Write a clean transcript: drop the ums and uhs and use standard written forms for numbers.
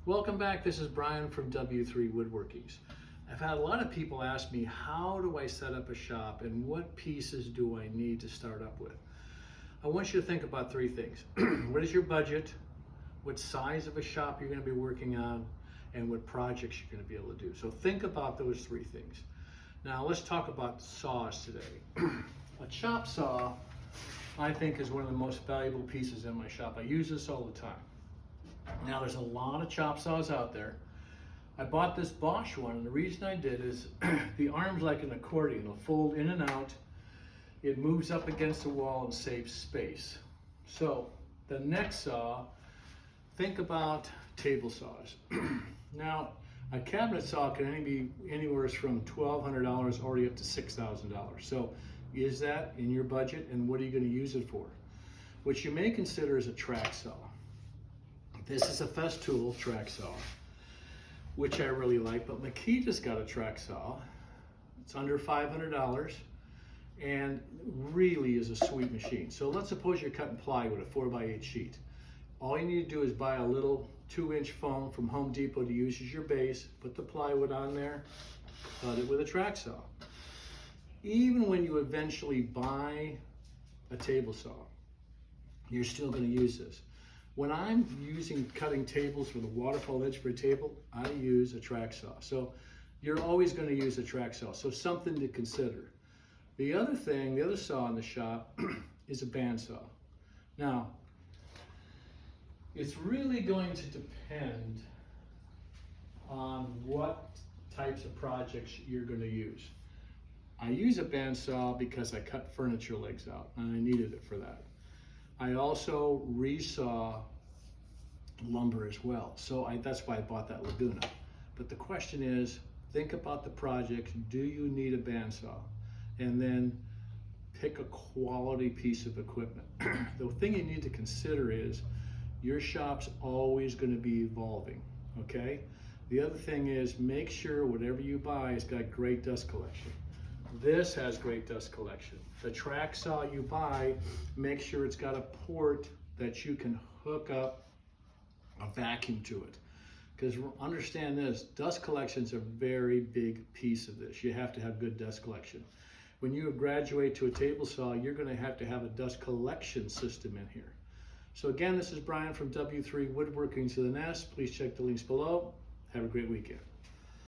Welcome back. This is Brian from W3 Woodworkings. I've had a lot of people ask me, how do I set up a shop and what pieces do I need to start up with? I want you to think about three things. What is your budget? What size of a shop you're going to be working on? And what projects you're going to be able to do. So think about those three things. Now let's talk about saws today. A chop saw, I think, is one of the most valuable pieces in my shop. I use this all the time. Now there's a lot of chop saws out there. I bought this Bosch one, and the reason I did is the arm's like an accordion. It'll fold in and out. It moves up against the wall and saves space. So the next saw, think about table saws. Now a cabinet saw can be anywhere from $1,200 already up to $6,000. So is that in your budget, and what are you going to use it for? What you may consider is a track saw. This is a Festool track saw, which I really like, but Makita's got a track saw. It's under $500 and really is a sweet machine. So let's suppose you're cutting plywood, a 4x8 sheet. All you need to do is buy a little 2-inch foam from Home Depot to use as your base, put the plywood on there, cut it with a track saw. Even when you eventually buy a table saw, you're still going to use this. When I'm cutting tables with a waterfall edge for a table, I use a track saw. So you're always going to use a track saw. So something to consider. The other saw in the shop is a bandsaw. Now, it's really going to depend on what types of projects you're going to use. I use a bandsaw because I cut furniture legs out, and I needed it for that. I also resaw lumber as well, so that's why I bought that Laguna. But the question is, think about the project. Do you need a bandsaw? And then pick a quality piece of equipment. The thing you need to consider is your shop's always going to be evolving, okay? The other thing is, make sure whatever you buy has got great dust collection. This has great dust collection. The track saw you buy, make sure it's got a port that you can hook up a vacuum to it. Because understand this, dust collection is a very big piece of this. You have to have good dust collection. When you graduate to a table saw, you're going to have a dust collection system in here. So again, this is Brian from W3 Woodworkings of the Nest. Please check the links below. Have a great weekend.